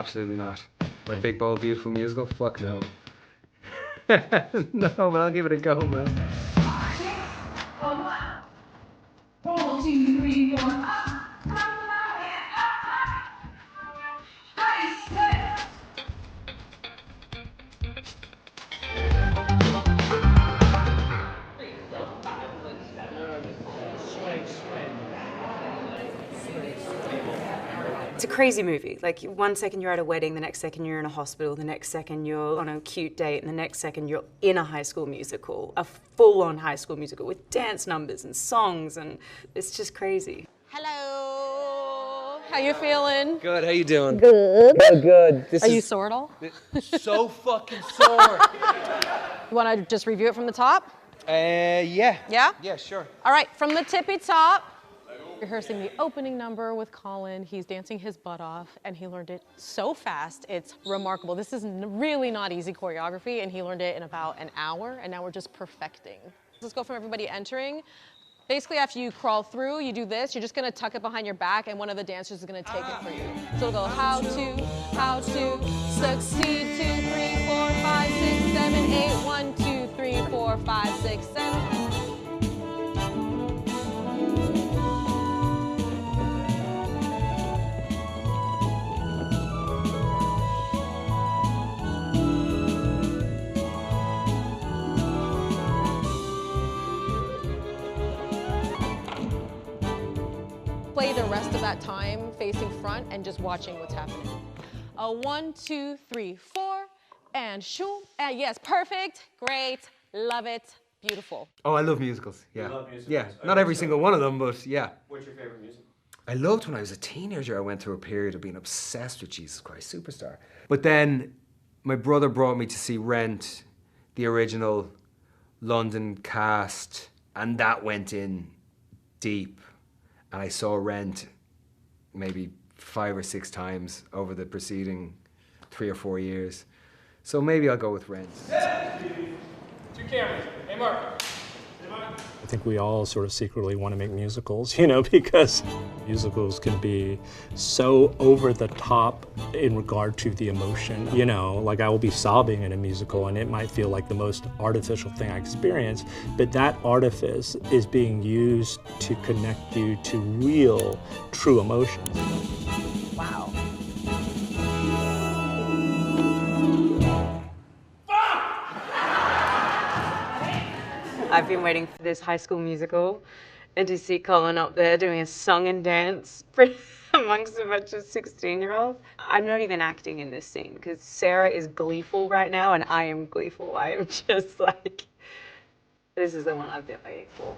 Absolutely not. My Big Bold Beautiful musical? Fuck no. No, but I'll give it a go, man. 1, 2, 3, 4. It's a crazy movie. Like, one second you're at a wedding, the next second you're in a hospital, the next second you're on a cute date, and the next second you're in a High School Musical, a full-on High School Musical with dance numbers and songs, and it's just crazy. Hello. How you feeling? Good, how you doing? Good. Good. Are you sore at all? So fucking sore. You want to just review it from the top? Yeah. Yeah? Yeah, sure. All right, from the tippy top. Rehearsing the opening number with Colin. He's dancing his butt off, and he learned it so fast. It's remarkable. This is really not easy choreography, and he learned it in about an hour, and now we're just perfecting. Let's go from everybody entering. Basically, after you crawl through, you do this. You're just gonna tuck it behind your back, and one of the dancers is gonna take it for you. So it'll go how to succeed, 2, 3, 4, 5, 6, 7, 8, 1, 2, 3, 4, 5, 6, 7. Play the rest of that time facing front and just watching what's happening. 1, 2, 3, 4, and shoom. And yes, perfect, great, love it, beautiful. Oh, I love musicals, yeah. You love musicals? Yeah, not every single one of them, but yeah. What's your favorite musical? I loved when I was a teenager, I went through a period of being obsessed with Jesus Christ Superstar. But then my brother brought me to see Rent, the original London cast, and that went in deep. And I saw Rent maybe 5 or 6 times over the preceding 3 or 4 years. So maybe I'll go with Rent. 2 cameras. Hey, Mark. I think we all sort of secretly want to make musicals, you know, because musicals can be so over the top in regard to the emotion. You know, like I will be sobbing in a musical and it might feel like the most artificial thing I experience, but that artifice is being used to connect you to real, true emotions. Wow. I've been waiting for this High School Musical and to see Colin up there doing a song and dance amongst a bunch of 16-year-olds. I'm not even acting in this scene because Sarah is gleeful right now and I am gleeful. I am just like, this is the one I've been waiting for.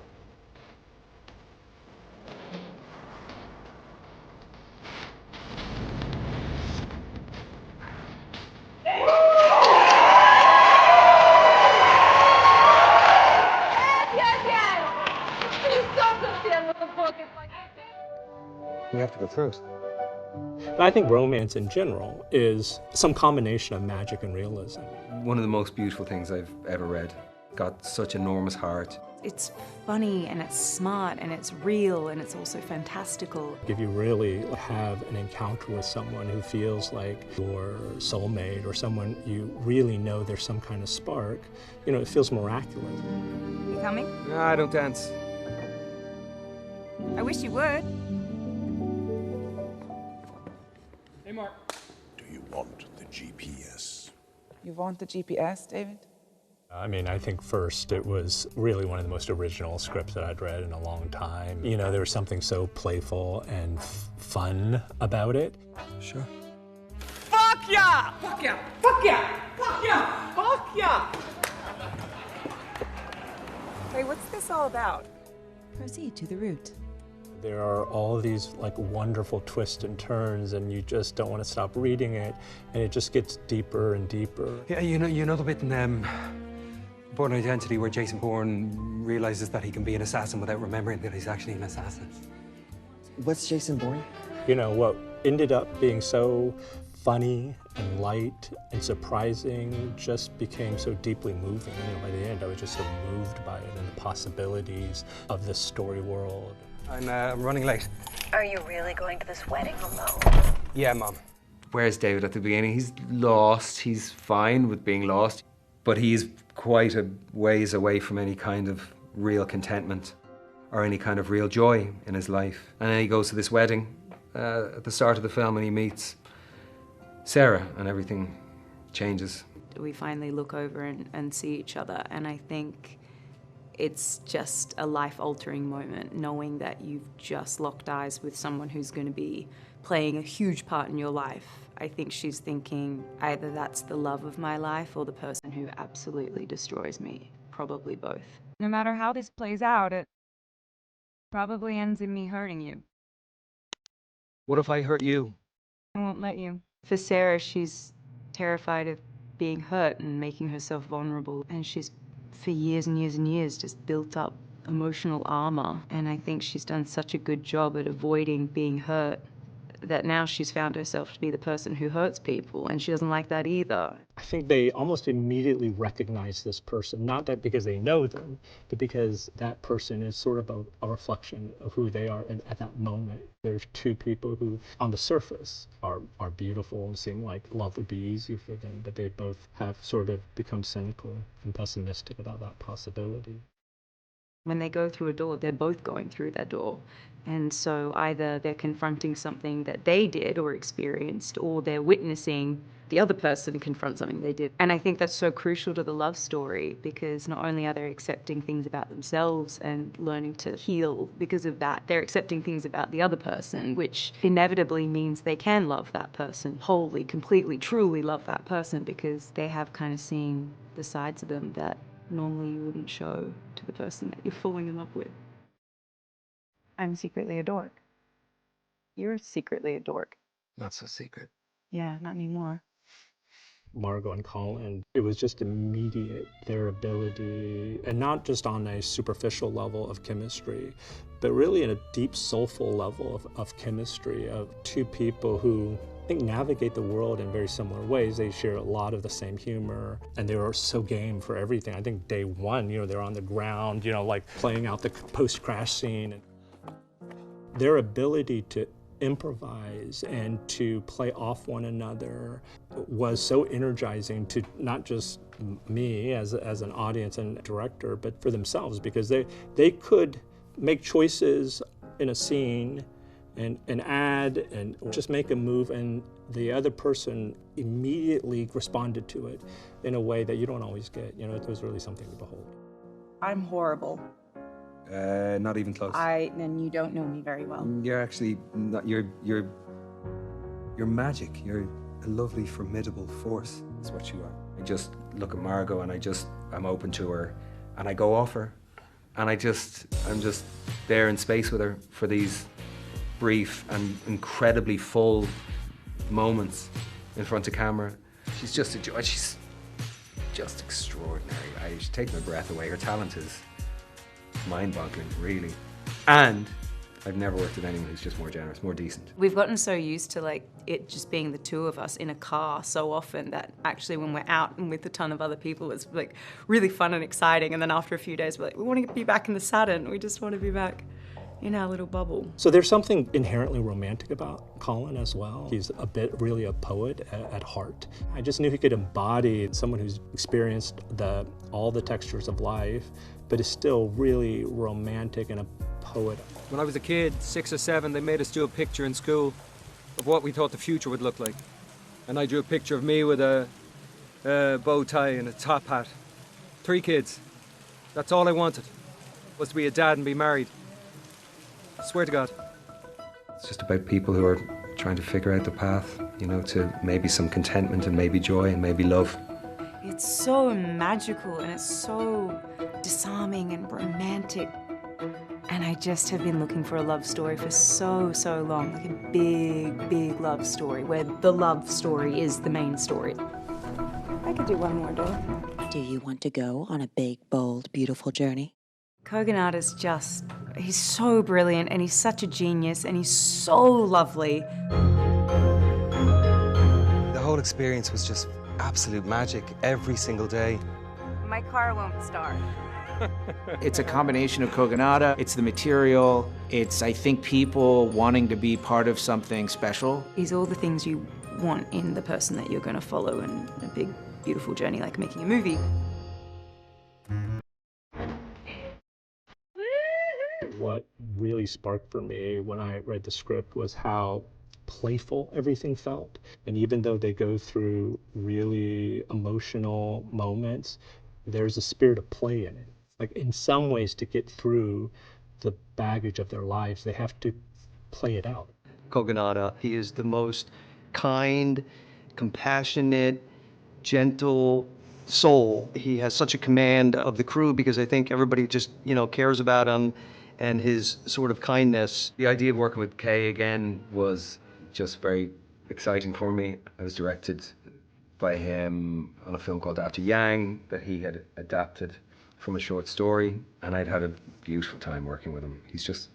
We have to go through it. But I think romance in general is some combination of magic and realism. One of the most beautiful things I've ever read. Got such enormous heart. It's funny and it's smart and it's real and it's also fantastical. If you really have an encounter with someone who feels like your soulmate or someone you really know there's some kind of spark, you know, it feels miraculous. You coming? No, I don't dance. I wish you would. Hey, Mark. Do you want the GPS? You want the GPS, David? I mean, I think first it was really one of the most original scripts that I'd read in a long time. You know, there was something so playful and fun about it. Sure. Fuck yeah! Fuck yeah! Fuck yeah! Fuck yeah! Fuck yeah! Hey, what's this all about? Proceed to the root. There are all of these like wonderful twists and turns and you just don't want to stop reading it and it just gets deeper and deeper. Yeah, you know the bit in Born Identity where Jason Bourne realizes that he can be an assassin without remembering that he's actually an assassin. What's Jason Bourne? You know, what ended up being so funny and light and surprising just became so deeply moving. You know, by the end I was just so moved by it and the possibilities of this story world. I'm running late. Are you really going to this wedding alone? Yeah, Mom. Where's David at the beginning? He's lost, he's fine with being lost, but he's quite a ways away from any kind of real contentment or any kind of real joy in his life. And then he goes to this wedding at the start of the film and he meets Sarah and everything changes. We finally look over and see each other, and I think it's just a life-altering moment, knowing that you've just locked eyes with someone who's going to be playing a huge part in your life. I think she's thinking either that's the love of my life or the person who absolutely destroys me. Probably both. No matter how this plays out, it probably ends in me hurting you. What if I hurt you? I won't let you. For Sarah, she's terrified of being hurt and making herself vulnerable, and she's for years and years and years just built up emotional armor, and I think she's done such a good job at avoiding being hurt that now she's found herself to be the person who hurts people, and she doesn't like that either. I think they almost immediately recognize this person, not that because they know them, but because that person is sort of a reflection of who they are at that moment. There's two people who, on the surface, are beautiful and seem like love would be easy for them, but they both have sort of become cynical and pessimistic about that possibility. When they go through a door, they're both going through that door. And so either they're confronting something that they did or experienced, or they're witnessing the other person confront something they did. And I think that's so crucial to the love story, because not only are they accepting things about themselves and learning to heal because of that, they're accepting things about the other person, which inevitably means they can love that person wholly, completely, truly love that person, because they have kind of seen the sides of them that normally you wouldn't show to the person that you're falling in love with. I'm secretly a dork. You're secretly a dork. Not so secret. Yeah, not anymore. Margot and Colin, it was just immediate, their ability, and not just on a superficial level of chemistry, but really in a deep, soulful level of chemistry, of two people who I think navigate the world in very similar ways. They share a lot of the same humor, and they were so game for everything. I think day one, they're on the ground, like playing out the post-crash scene. Their ability to improvise and to play off one another was so energizing to not just me as an audience and director, but for themselves, because they could make choices in a scene and add and just make a move, and the other person immediately responded to it in a way that you don't always get. It was really something to behold. I'm horrible. Not even close. Then you don't know me very well. You're actually not. You're magic. You're a lovely, formidable force. That's what you are. I just look at Margot and I'm open to her, and I go off her, and I'm just there in space with her for these brief and incredibly full moments in front of camera. She's just a joy. She's just extraordinary. I should take my breath away. Her talent is mind-boggling, really. And I've never worked with anyone who's just more generous, more decent. We've gotten so used to it just being the two of us in a car so often that actually when we're out and with a ton of other people, it's really fun and exciting. And then after a few days, we're we want to be back in the Saturn. We just want to be back in our little bubble. So there's something inherently romantic about Colin as well. He's really a poet at heart. I just knew he could embody someone who's experienced all the textures of life, but is still really romantic and a poet. When I was a kid, 6 or 7, they made us do a picture in school of what we thought the future would look like. And I drew a picture of me with a bow tie and a top hat. 3 kids. That's all I wanted, was to be a dad and be married. I swear to God. It's just about people who are trying to figure out the path, to maybe some contentment and maybe joy and maybe love. It's so magical and it's so disarming and romantic. And I just have been looking for a love story for so long, like a big, big love story where the love story is the main story. I could do one more, Dora. Do you want to go on a big, bold, beautiful journey? Kogonada is he's so brilliant and he's such a genius and he's so lovely. The whole experience was just absolute magic every single day. My car won't start. It's a combination of Kogonada, it's the material, it's, I think, people wanting to be part of something special. He's all the things you want in the person that you're going to follow in a big, beautiful journey like making a movie. What really sparked for me when I read the script was how playful everything felt. And even though they go through really emotional moments, there's a spirit of play in it. Like in some ways, to get through the baggage of their lives, they have to play it out. Kogonada, he is the most kind, compassionate, gentle soul. He has such a command of the crew because I think everybody just, cares about him and his sort of kindness. The idea of working with Kay again was just very exciting for me. I was directed by him on a film called After Yang that he had adapted from a short story, and I'd had a beautiful time working with him. He's just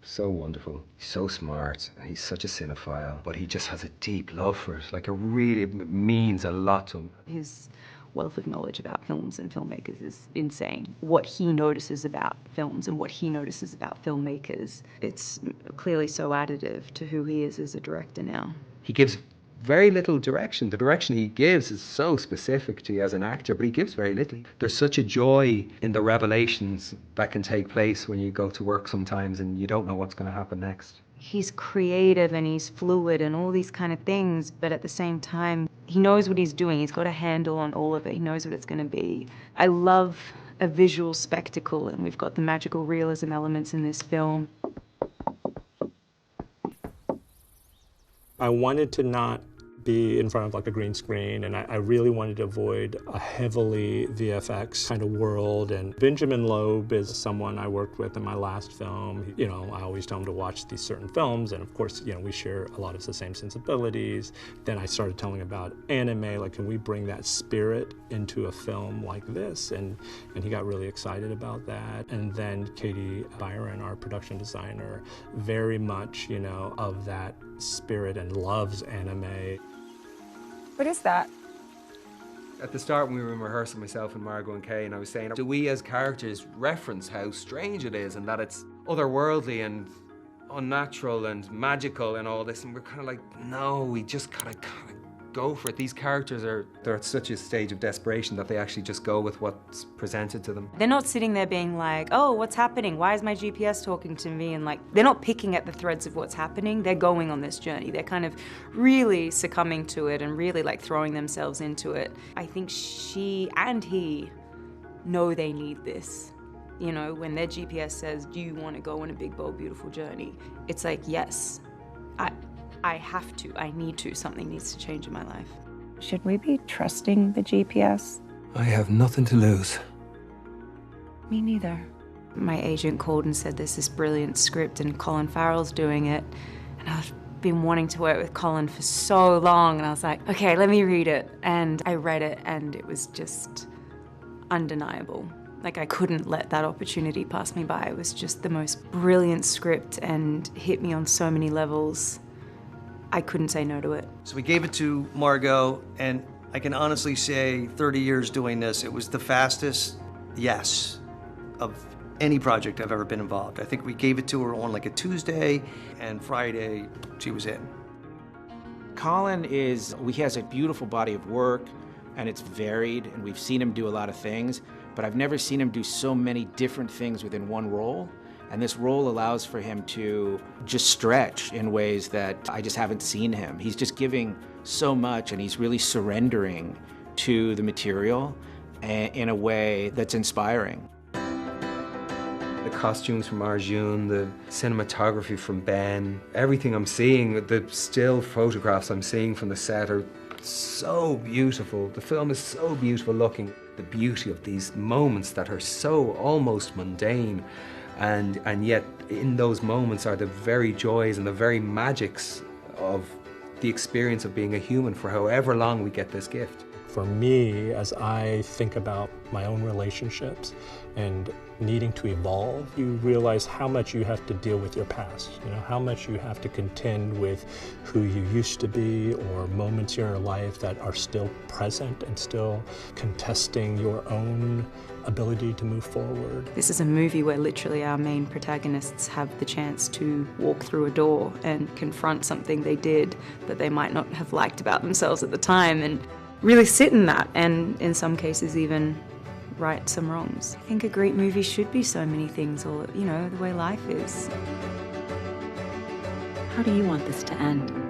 so wonderful. He's so smart, and he's such a cinephile, but he just has a deep love for it. Like, it really means a lot to him. His wealth of knowledge about films and filmmakers is insane. What he notices about films and what he notices about filmmakers, it's clearly so additive to who he is as a director now. He gives very little direction. The direction he gives is so specific to you as an actor, but he gives very little. There's such a joy in the revelations that can take place when you go to work sometimes and you don't know what's going to happen next. He's creative and he's fluid and all these kind of things, but at the same time, he knows what he's doing. He's got a handle on all of it. He knows what it's going to be. I love a visual spectacle, and we've got the magical realism elements in this film. I wanted to not be in front of like a green screen, and I really wanted to avoid a heavily VFX kind of world. And Benjamin Loeb is someone I worked with in my last film. I always tell him to watch these certain films, and of course, we share a lot of the same sensibilities. Then I started telling about anime, like, can we bring that spirit into a film like this? And he got really excited about that. And then Katie Byron, our production designer, very much, of that spirit and loves anime. What is that? At the start when we were in rehearsal, myself and Margot and Kay, and I was saying, do we as characters reference how strange it is and that it's otherworldly and unnatural and magical and all this? And we're kind of like, no, we just gotta go for it. These characters they're at such a stage of desperation that they actually just go with what's presented to them. They're not sitting there being like, oh, what's happening? Why is my GPS talking to me? And they're not picking at the threads of what's happening. They're going on this journey. They're kind of really succumbing to it and really throwing themselves into it. I think she and he know they need this. When their GPS says, do you want to go on a big, bold, beautiful journey? It's like, yes, I have to, I need to, something needs to change in my life. Should we be trusting the GPS? I have nothing to lose. Me neither. My agent called and said there's this brilliant script and Colin Farrell's doing it. And I've been wanting to work with Colin for so long, and I was like, okay, let me read it. And I read it, and it was just undeniable. I couldn't let that opportunity pass me by. It was just the most brilliant script and hit me on so many levels. I couldn't say no to it. So we gave it to Margot, and I can honestly say 30 years doing this, it was the fastest yes of any project I've ever been involved. I think we gave it to her on a Tuesday, and Friday she was in. Colin he has a beautiful body of work, and it's varied, and we've seen him do a lot of things, but I've never seen him do so many different things within one role. And this role allows for him to just stretch in ways that I just haven't seen him. He's just giving so much, and he's really surrendering to the material in a way that's inspiring. The costumes from Arjun, the cinematography from Ben, everything I'm seeing, the still photographs I'm seeing from the set are so beautiful. The film is so beautiful looking. The beauty of these moments that are so almost mundane, and yet in those moments are the very joys and the very magics of the experience of being a human for however long we get this gift. for me, as I think about my own relationships and needing to evolve, you realize how much you have to deal with your past, how much you have to contend with who you used to be or moments in your life that are still present and still contesting your own ability to move forward. This is a movie where literally our main protagonists have the chance to walk through a door and confront something they did that they might not have liked about themselves at the time, and really sit in that, and in some cases even right some wrongs. I think a great movie should be so many things, or, the way life is. How do you want this to end?